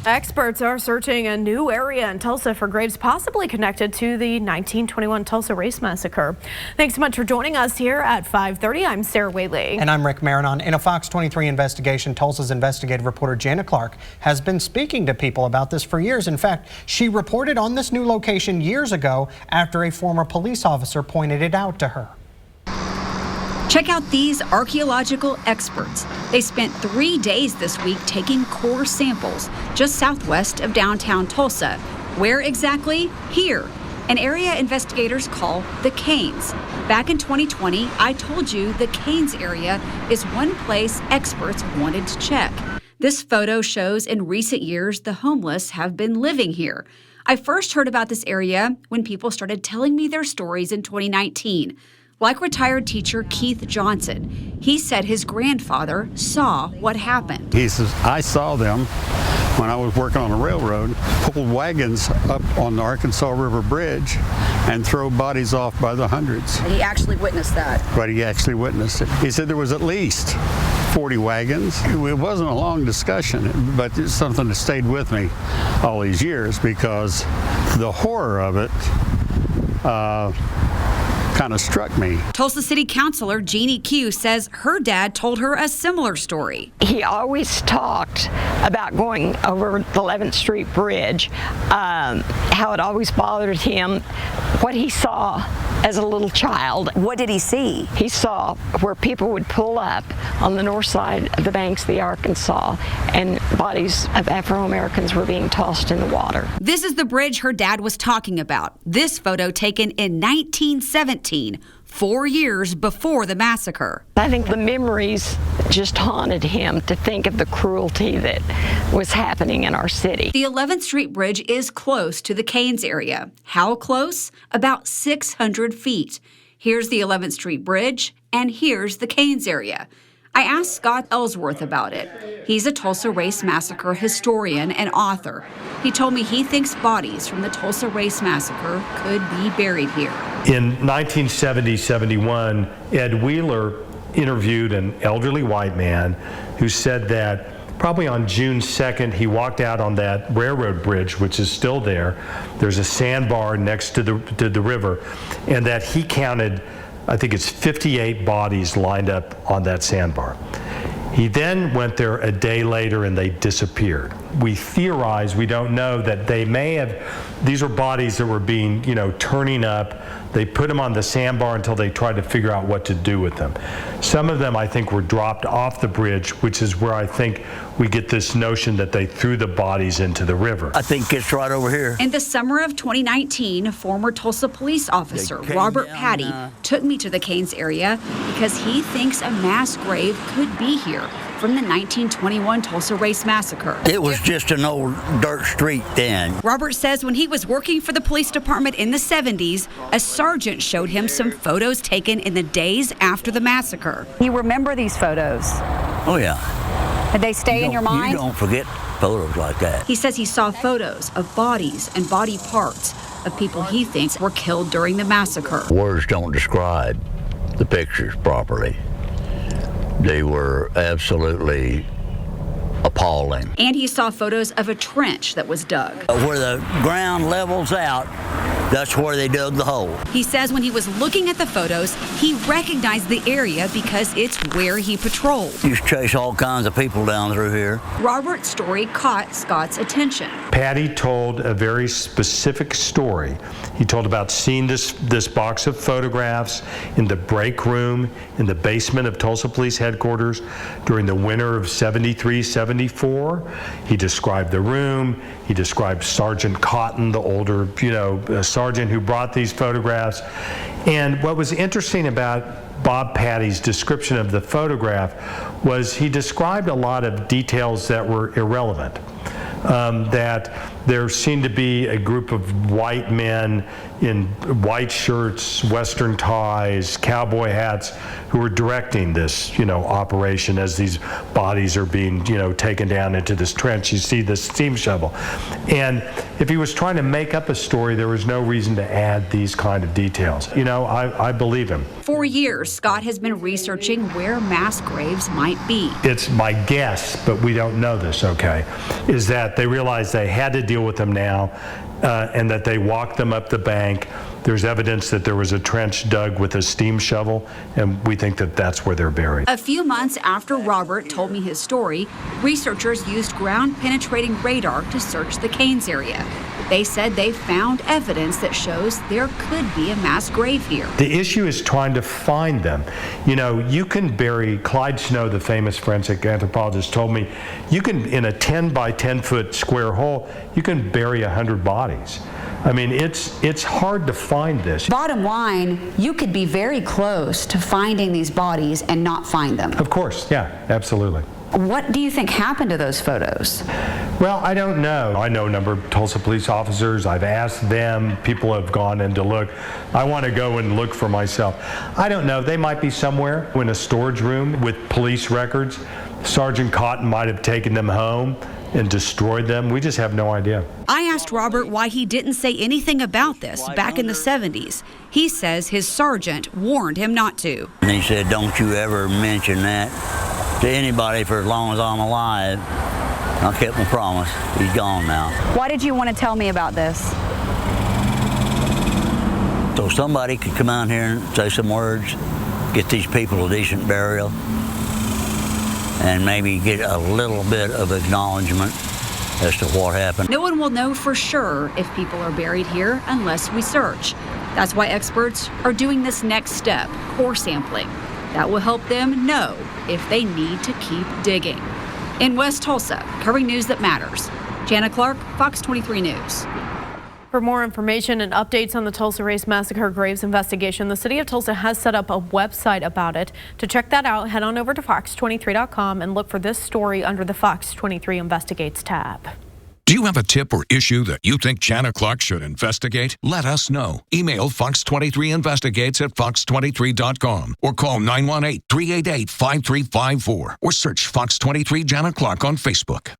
Experts are searching a new area in Tulsa for graves possibly connected to the 1921 Tulsa race massacre. Thanks so much for joining us here at 5:30. I'm Sarah Whaley. And I'm Rick Marinon. In a FOX23 investigation, Tulsa's investigative reporter Janna has been speaking to people about this for years. In fact, she reported on this new location years ago after a former police officer pointed it out to her. Check out these archaeological experts. They spent 3 days this week taking core samples just southwest of downtown Tulsa. Where exactly? Here, an area investigators call the Canes. Back in 2020, I told you the Canes area is one place experts wanted to check. This photo shows in recent years the homeless have been living here. I first heard about this area when people started telling me their stories in 2019. Like retired teacher Keith Johnson, he said his grandfather saw what happened. He says, I saw them when I was working on a railroad, pull wagons up on the Arkansas River Bridge and throw bodies off by the hundreds. He actually witnessed that. But he actually witnessed it. He said there was at least 40 wagons. It wasn't a long discussion, but it's something that stayed with me all these years because the horror of it kind of struck me. Tulsa City Councilor Jeannie Q says her dad told her a similar story. He always talked about going over the 11th Street Bridge, how it always bothered him, what he saw as a little child. What did he see? He saw where people would pull up on the north side of the banks of the Arkansas and bodies of Afro-Americans were being tossed in the water. This is the bridge her dad was talking about. This photo taken in 1917, 4 years before the massacre. I think the memories just haunted him to think of the cruelty that was happening in our city. The 11th Street Bridge is close to the Canes area. How close? About 600 feet. Here's the 11th Street Bridge, and here's the Canes area. I asked Scott Ellsworth about it. He's a Tulsa Race Massacre historian and author. He told me he thinks bodies from the Tulsa Race Massacre could be buried here. In 1970-71, Ed Wheeler interviewed an elderly white man who said that probably on June 2nd, he walked out on that railroad bridge, which is still there. There's a sandbar next to the river, and that he counted, I think it's 58 bodies lined up on that sandbar. He then went there a day later and they disappeared. We theorize, we don't know, that they may have, these are bodies that were being, turning up. They put them on the sandbar until they tried to figure out what to do with them. Some of them, I think, were dropped off the bridge, which is where I think we get this notion that they threw the bodies into the river. I think it's right over here. In the summer of 2019, former Tulsa police officer Robert Patty took me to the Canes area because he thinks a mass grave could be here from the 1921 Tulsa Race Massacre. It was just an old dirt street then. Robert says when he was working for the police department in the 70s, a sergeant showed him some photos taken in the days after the massacre. You remember these photos? Oh, yeah. Did they stay in your mind? You don't forget photos like that. He says he saw photos of bodies and body parts of people he thinks were killed during the massacre. Words don't describe the pictures properly. They were absolutely appalling. And he saw photos of a trench that was dug. Where the ground levels out, that's where they dug the hole. He says when he was looking at the photos, he recognized the area because it's where he patrolled. Used to chase all kinds of people down through here. Robert's story caught Scott's attention. Patty told a very specific story. He told about seeing this box of photographs in the break room in the basement of Tulsa Police Headquarters during the winter of 73-74. He described the room. He described Sergeant Cotton, the older, sergeant who brought these photographs. And what was interesting about Bob Patty's description of the photograph was he described a lot of details that were irrelevant. That there seemed to be a group of white men in white shirts, Western ties, cowboy hats, who were directing this, operation as these bodies are being, taken down into this trench. You see this steam shovel. And if he was trying to make up a story, there was no reason to add these kind of details. I believe him. For years, Scott has been researching where mass graves might be. It's my guess, but we don't know this, okay, is that that. They realized they had to deal with them now, and that they walked them up the bank. There's evidence that there was a trench dug with a steam shovel, and we think that that's where they're buried. A few months after Robert told me his story, researchers used ground-penetrating radar to search the Canes area. They said they found evidence that shows there could be a mass grave here. The issue is trying to find them. You know, you can bury, Clyde Snow, the famous forensic anthropologist, told me, you can, in a 10 by 10 foot square hole, you can bury 100 bodies. I mean, it's hard to find this. Bottom line, you could be very close to finding these bodies and not find them. Of course, yeah, absolutely. What do you think happened to those photos? Well, I don't know. I know a number of Tulsa police officers. I've asked them. People have gone in to look. I want to go and look for myself. I don't know. They might be somewhere in a storage room with police records. Sergeant Cotton might have taken them home and destroyed them. We just have no idea. I asked Robert why he didn't say anything about this back in the 70s. He says his sergeant warned him not to. And he said, don't you ever mention that to anybody for as long as I'm alive. I kept my promise. He's gone now. Why did you want to tell me about this? So somebody could come out here and say some words, get these people a decent burial, and maybe get a little bit of acknowledgement as to what happened. No one will know for sure if people are buried here unless we search. That's why experts are doing this next step, core sampling. That will help them know if they need to keep digging. In West Tulsa, covering news that matters, Janna Clark, Fox 23 News. For more information and updates on the Tulsa Race Massacre Graves investigation, the city of Tulsa has set up a website about it. To check that out, head on over to fox23.com and look for this story under the Fox 23 Investigates tab. Do you have a tip or issue that you think Janna Clark should investigate? Let us know. Email Fox23 Investigates at fox23.com or call 918-388-5354 or search Fox 23 Janna Clark on Facebook.